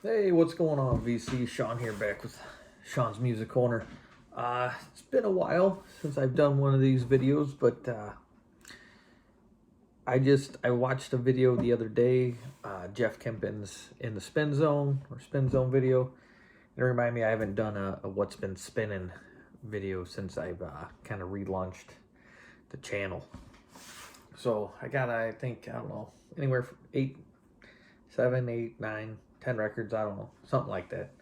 Hey, what's going on, VC? Sean here, back with Sean's Music Corner. It's been a while since I've done one of these videos, but I watched a video the other day, Jeff Kempin's In the Spin Zone or Spin Zone video. It reminded me I haven't done a What's Been Spinning video since I've kind of relaunched the channel. So I got, I don't know, anywhere from 7, 8, 9, 10 records, I don't know, something like that.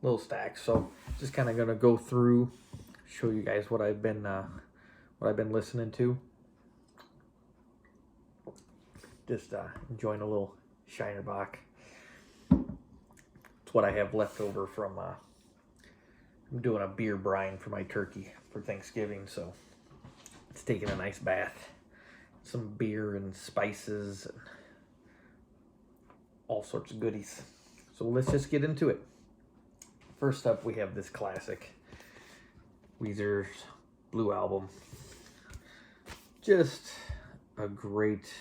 Little stacks. So just kind of gonna go through, show you guys what I've been listening to. Just enjoying a little Shiner Bach. It's what I have left over from I'm doing a beer brine for my turkey for Thanksgiving, so it's taking a nice bath. Some beer and spices and all sorts of goodies. So let's just get into it. First up, we have this classic Weezer's Blue Album. Just a great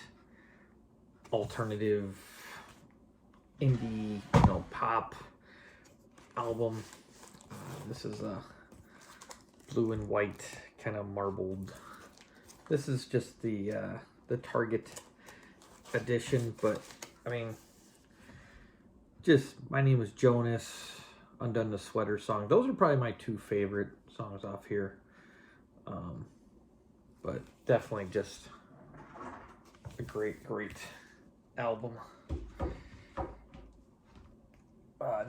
alternative indie, pop album. This is a blue and white kind of marbled. This is just the Target edition, but I mean, just My Name is Jonas, Undone the Sweater song. Those are probably my two favorite songs off here. But definitely just a great album.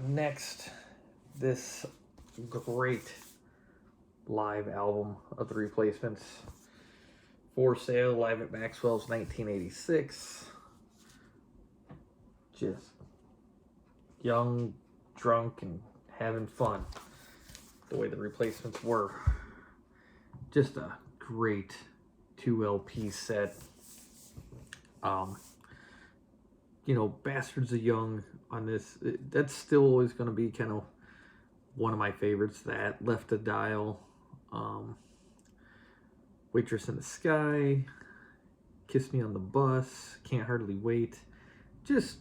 Next, this great live album of the Replacements. For Sale, live at Maxwell's 1986. Just young, drunk, and having fun. The way the Replacements were. Just a great 2 LP set. Bastards of Young on this. That's still always going to be kind of one of my favorites. That, Left to Dial, Waitress in the Sky, Kiss Me on the Bus, Can't Hardly Wait. Just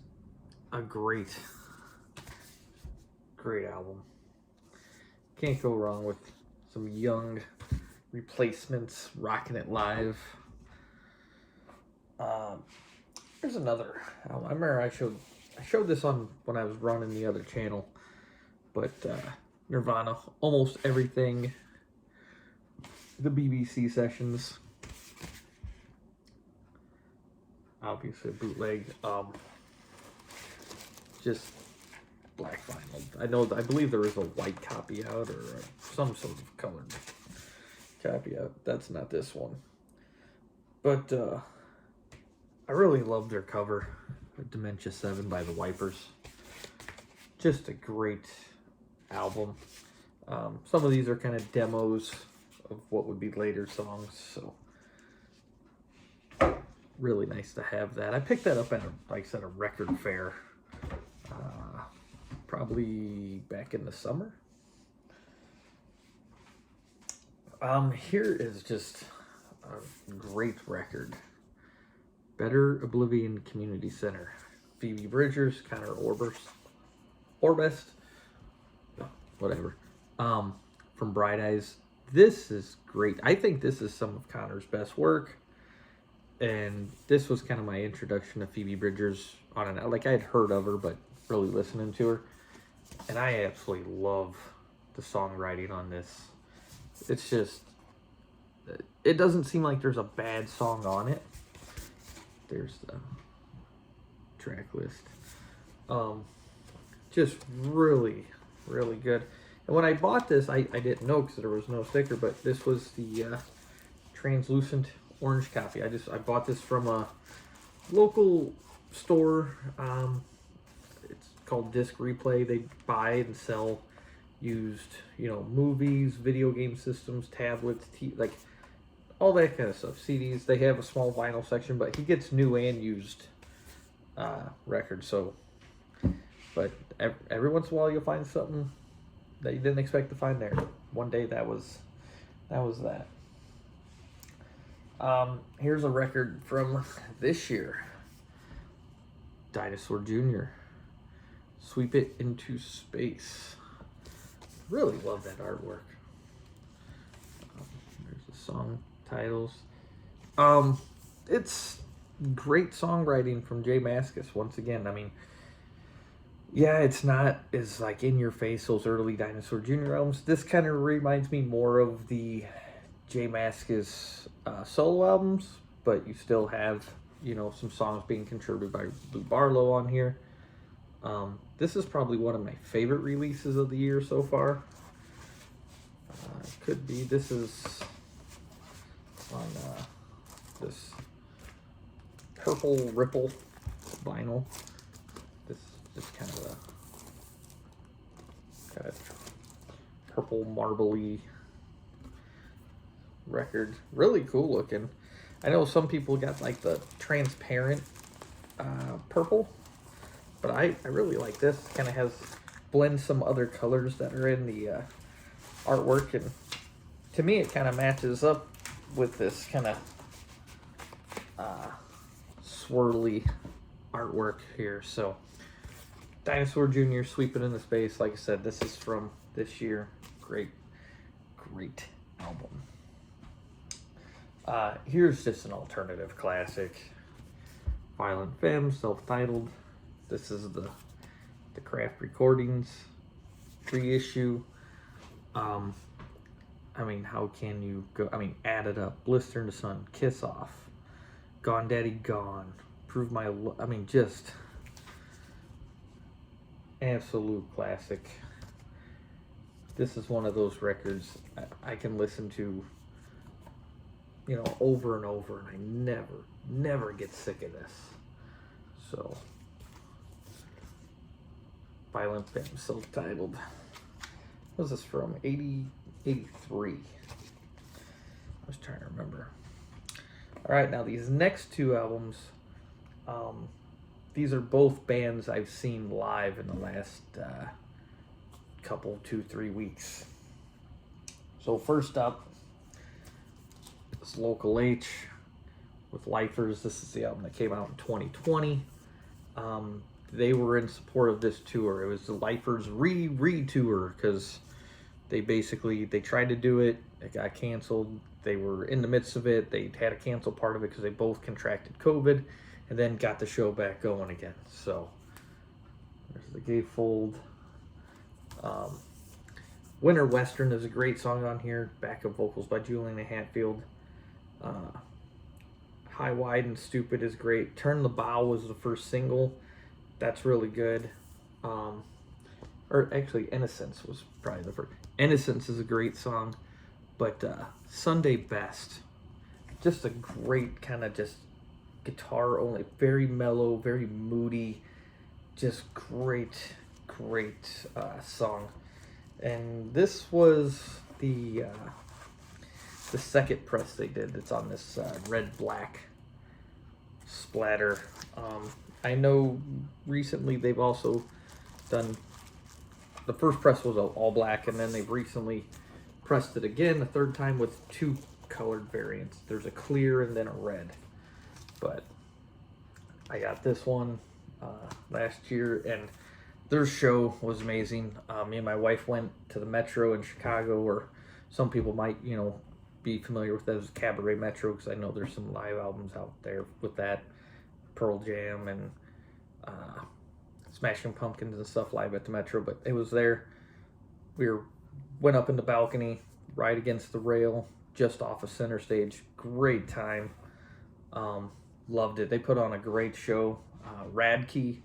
a great album. Can't go wrong with some young Replacements rocking it live. There's another album. I remember I showed this on when I was running the other channel, but Nirvana, Almost Everything, the BBC sessions, obviously a bootleg, just black vinyl. I believe there is a white copy out or some sort of colored copy out. That's not this one, but I really love their cover, Dementia 7 by the Wipers. Just a great album. Some of these are kind of demos of what would be later songs, so really nice to have that. I picked that up at a record fair, probably back in the summer. Here is just a great record. Better Oblivion Community Center. Phoebe Bridgers, Connor Orbest, whatever. From Bright Eyes. This is great. I think this is some of Connor's best work. And this was kind of my introduction to Phoebe Bridgers on I had heard of her, but really listening to her. And I absolutely love the songwriting on this. It's just, it doesn't seem like there's a bad song on it. There's the track list. Just really good. And when I bought this, I didn't know because there was no sticker, but this was the translucent orange copy. I bought this from a local store. It's called Disc Replay. They buy and sell used, movies, video game systems, tablets, all that kind of stuff. CDs. They have a small vinyl section, but he gets new and used records. So, but every once in a while you'll find something that you didn't expect to find there. One day that was that. Here's a record from this year. Dinosaur Jr. Sweep It Into Space. Really love that artwork. There's the song titles. It's great songwriting from Jay Mascis once again. I mean, yeah, it's not as like in your face those early Dinosaur Jr. albums. This kind of reminds me more of the Jay Mascis solo albums, but you still have, you know, some songs being contributed by Lou Barlow on here. This is probably one of my favorite releases of the year so far. Could be. This is on this purple ripple vinyl. This is kind of a purple marbly record. Really cool looking. I know some people got like the transparent purple, but I really like this. Kind of has blends some other colors that are in the artwork, and to me it kind of matches up with this kind of swirly artwork here. So Dinosaur Jr. Sweeping Into Space. Like I said, this is from this year. Great album. Here's just an alternative classic. Violent Femme, self-titled. This is the Craft Recordings reissue. I mean, how can you go? I mean, Add It Up, Blister in the Sun, Kiss Off, Gone Daddy Gone, Prove My Love. I mean, just absolute classic. This is one of those records I can listen to, you know, over and over, and I never get sick of this. So, Violent Femme, self-titled. What was this from? 83. I was trying to remember. All right, now these next two albums, these are both bands I've seen live in the last couple, 2-3 weeks. So first up is Local H with Lifers. This is the album that came out in 2020. They were in support of this tour. It was the Lifers re-tour, because they tried to do it. It got canceled. They were in the midst of it. They had to cancel part of it because they both contracted COVID, and then got the show back going again. So there's the gatefold. Winter Western is a great song on here. Backup vocals by Julian Hatfield. High, Wide, and Stupid is great. Turn the Bow was the first single. That's really good. Or actually, Innocence was probably the first. Innocence is a great song. But Sunday Best, just a great kind of just guitar only, very mellow, very moody, just great song. And this was the second press they did. It's on this red-black splatter. I know recently they've also done, the first press was all black, and then they've recently pressed it again the third time with two colored variants. There's a clear and then a red. But I got this one last year, and their show was amazing. Me and my wife went to the Metro in Chicago, or some people might, you know, be familiar with that as Cabaret Metro, because I know there's some live albums out there with that. Pearl Jam and Smashing Pumpkins and stuff live at the Metro, but it was there. Went up in the balcony, right against the rail, just off of center stage. Great time. Loved it. They put on a great show. Radkey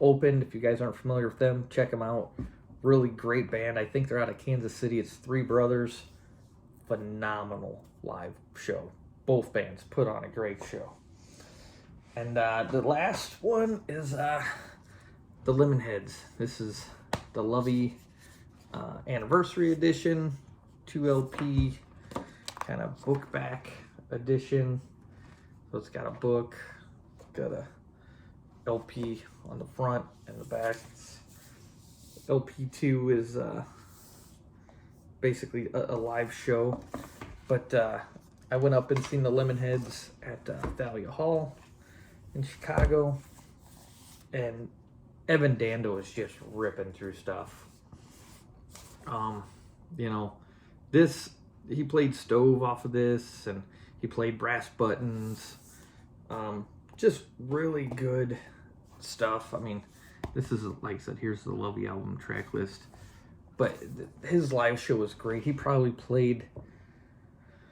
opened. If you guys aren't familiar with them, check them out. Really great band. I think they're out of Kansas City. It's three brothers. Phenomenal live show. Both bands put on a great show. And the last one is the Lemonheads. This is the Lovey Anniversary Edition, 2LP, kind of book back edition. So it's got a book, got a LP on the front and the back. LP2 is basically a live show. But I went up and seen the Lemonheads at Thalia Hall in Chicago, and Evan Dando is just ripping through stuff. You know, this, he played Stove off of this, and he played Brass Buttons. Just really good stuff. I mean, this is, like I said, here's the Lovey album track list. But his live show was great. He probably played,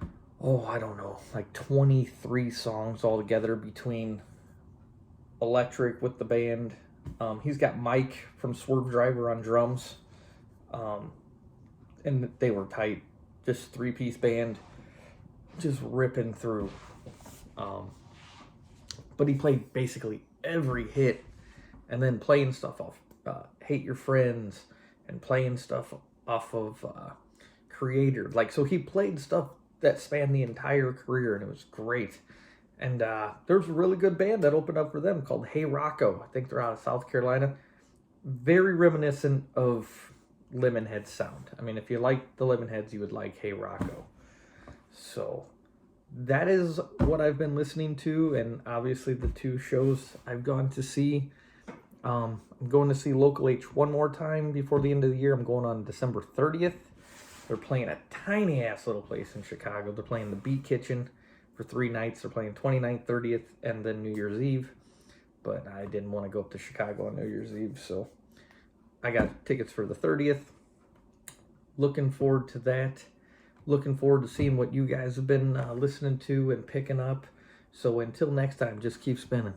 I don't know, like 23 songs altogether between electric with the band. He's got Mike from Swerve Driver on drums. And they were tight. Just 3-piece band. Just ripping through. But he played basically every hit. And then playing stuff off Hate Your Friends. And playing stuff off of Creator. Like, so he played stuff that spanned the entire career. And it was great. And there's a really good band that opened up for them called Hey Rocco. I think they're out of South Carolina. Very reminiscent of Lemonheads sound. I mean, if you like the Lemonheads, you would like Hey Rocco. So that is what I've been listening to, and obviously the 2 shows I've gone to see. I'm going to see Local H one more time before the end of the year. I'm going on December 30th. They're playing a tiny ass little place in Chicago. They're playing the Beat Kitchen for 3 nights. They're playing 29th, 30th, and then New Year's Eve. But I didn't want to go up to Chicago on New Year's Eve, so I got tickets for the 30th. Looking forward to that. Looking forward to seeing what you guys have been listening to and picking up. So until next time, just keep spinning.